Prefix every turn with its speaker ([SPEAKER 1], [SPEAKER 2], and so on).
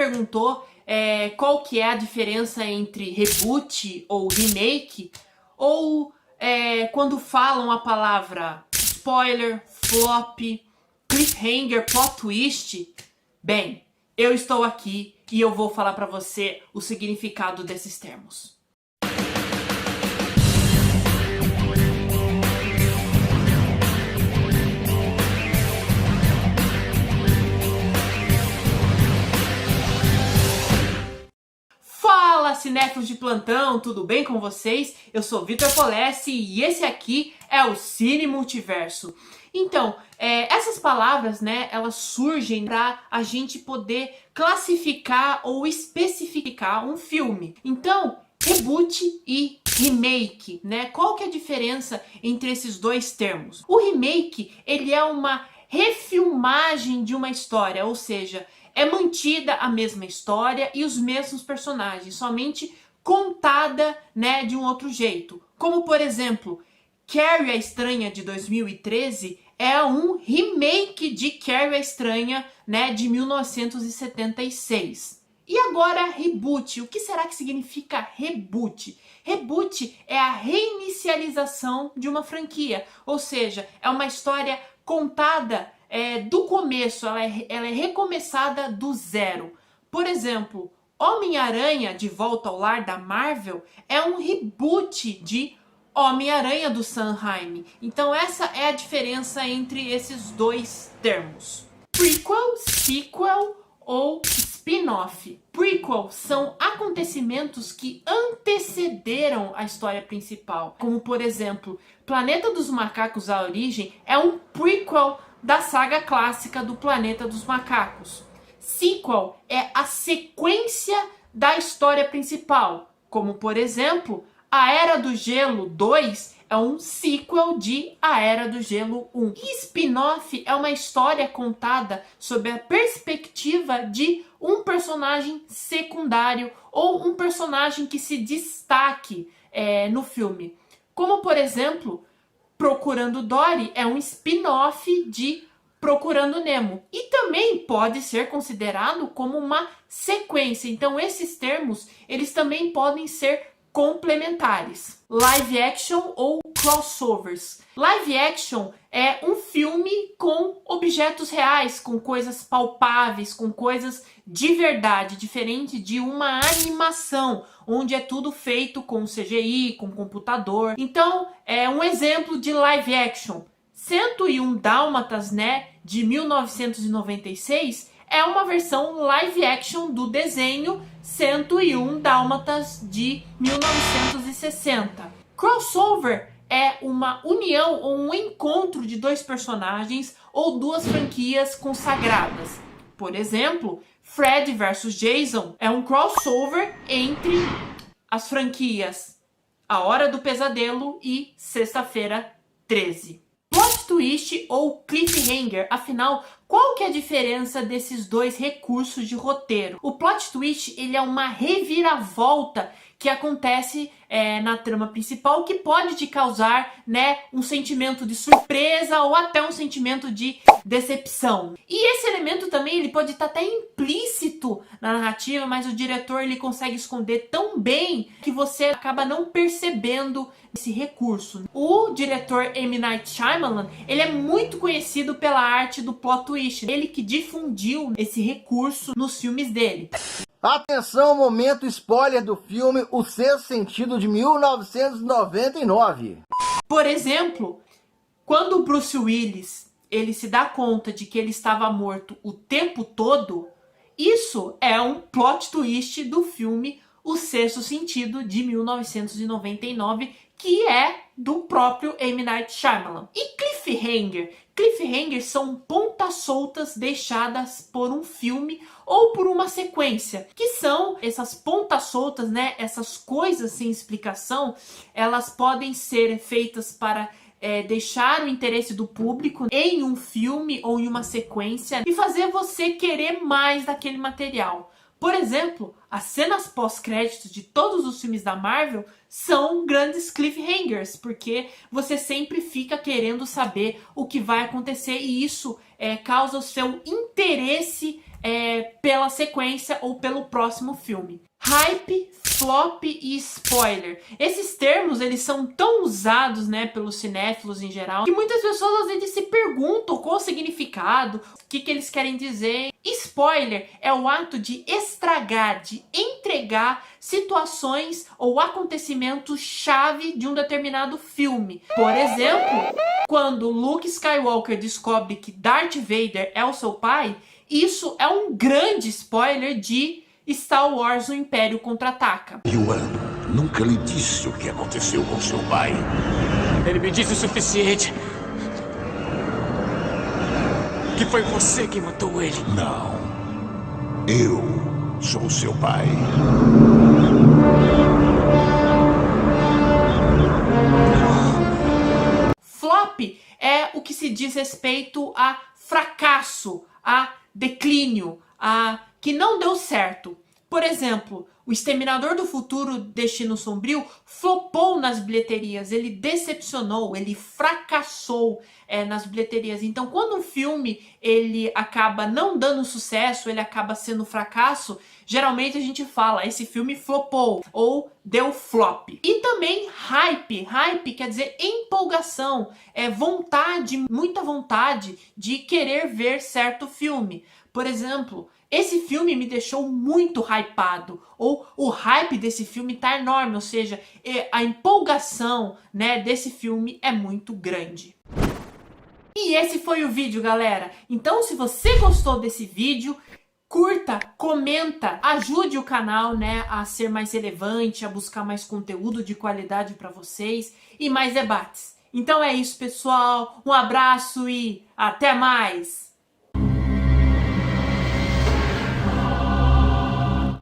[SPEAKER 1] perguntou qual que é a diferença entre reboot ou remake, ou quando falam a palavra spoiler, flop, cliffhanger, plot twist. Bem, eu estou aqui e eu vou falar para você o significado desses termos. Fala, cinéfilos de plantão, tudo bem com vocês? Eu sou Vitor Polessi e esse aqui é o Cine Multiverso. Então, essas palavras, elas surgem para a gente poder classificar ou especificar um filme. Então, reboot e remake, Qual que é a diferença entre esses dois termos? O remake, ele é uma refilmagem de uma história, ou seja, é mantida a mesma história e os mesmos personagens, somente contada, de um outro jeito. Como, por exemplo, Carrie a Estranha de 2013 é um remake de Carrie a Estranha, de 1976. E agora, reboot. O que será que significa reboot? Reboot é a reinicialização de uma franquia, ou seja, é uma história contada do começo, ela é recomeçada do zero. Por exemplo, Homem-Aranha de Volta ao Lar da Marvel é um reboot de Homem-Aranha do Sam Raimi. Então essa é a diferença entre esses dois termos. Prequel, sequel ou spin-off. Prequel são acontecimentos que antecederam a história principal, como por exemplo, Planeta dos Macacos: A Origem é um prequel da saga clássica do Planeta dos Macacos. Sequel é a sequência da história principal, como por exemplo, A Era do Gelo 2 é um sequel de A Era do Gelo 1. E spin-off é uma história contada sob a perspectiva de um personagem secundário ou um personagem que se destaque no filme. Como por exemplo, Procurando Dory é um spin-off de Procurando Nemo. E também pode ser considerado como uma sequência. Então esses termos, eles também podem ser complementares. Live action ou crossovers. Live action é um filme com objetos reais, com coisas palpáveis, com coisas de verdade, diferente de uma animação, onde é tudo feito com CGI, com computador. Então, um exemplo de live action. 101 Dálmatas, de 1996, é uma versão live action do desenho 101 Dálmatas de 1960. Crossover é uma união ou um encontro de dois personagens ou duas franquias consagradas. Por exemplo, Fred vs Jason é um crossover entre as franquias A Hora do Pesadelo e Sexta-feira 13. Plot twist ou cliffhanger, afinal, qual que é a diferença desses dois recursos de roteiro? O plot twist, ele é uma reviravolta que acontece na trama principal, que pode te causar, um sentimento de surpresa ou até um sentimento de decepção. E esse elemento também, ele pode estar até implícito na narrativa, mas o diretor, ele consegue esconder tão bem que você acaba não percebendo esse recurso. O diretor M. Night Shyamalan, ele é muito conhecido pela arte do plot twist. Ele que difundiu esse recurso nos filmes dele.
[SPEAKER 2] Atenção, momento spoiler do filme O Sexto Sentido de 1999.
[SPEAKER 1] Por exemplo, quando o Bruce Willis ele se dá conta de que ele estava morto o tempo todo, isso é um plot twist do filme O Sexto Sentido de 1999, que é do próprio M. Night Shyamalan. E cliffhanger? Cliffhangers são pontas soltas deixadas por um filme ou por uma sequência, que são essas pontas soltas, essas coisas sem explicação. Elas podem ser feitas para deixar o interesse do público em um filme ou em uma sequência e fazer você querer mais daquele material. Por exemplo, as cenas pós-créditos de todos os filmes da Marvel são grandes cliffhangers, porque você sempre fica querendo saber o que vai acontecer e isso causa o seu interesse pela sequência ou pelo próximo filme. Hype, flop e spoiler. Esses termos, eles são tão usados, né, pelos cinéfilos em geral, que muitas pessoas às vezes se perguntam qual o significado, o que eles querem dizer. Spoiler é o ato de estragar, de entregar situações ou acontecimentos chave de um determinado filme. Por exemplo, quando Luke Skywalker descobre que Darth Vader é o seu pai, isso é um grande spoiler de Star Wars: O Império Contra-Ataca.
[SPEAKER 3] Yuan nunca lhe disse o que aconteceu com seu pai.
[SPEAKER 4] Ele me disse o suficiente. Que foi você quem matou ele.
[SPEAKER 3] Não. Eu sou seu pai.
[SPEAKER 1] Flop é o que se diz respeito a fracasso, a declínio, a que não deu certo. Por exemplo, O Exterminador do Futuro, Destino Sombrio flopou nas bilheterias, ele decepcionou, ele fracassou nas bilheterias. Então, quando um filme ele acaba não dando sucesso, ele acaba sendo fracasso, geralmente a gente fala, esse filme flopou ou deu flop. E também hype. Hype quer dizer empolgação, vontade, muita vontade de querer ver certo filme. Por exemplo, esse filme me deixou muito hypado, ou o hype desse filme tá enorme, ou seja, a empolgação, né, desse filme é muito grande. E esse foi o vídeo, galera. Então, se você gostou desse vídeo, curta, comenta, ajude o canal, né, a ser mais relevante, a buscar mais conteúdo de qualidade para vocês e mais debates. Então é isso, pessoal. Um abraço e até mais!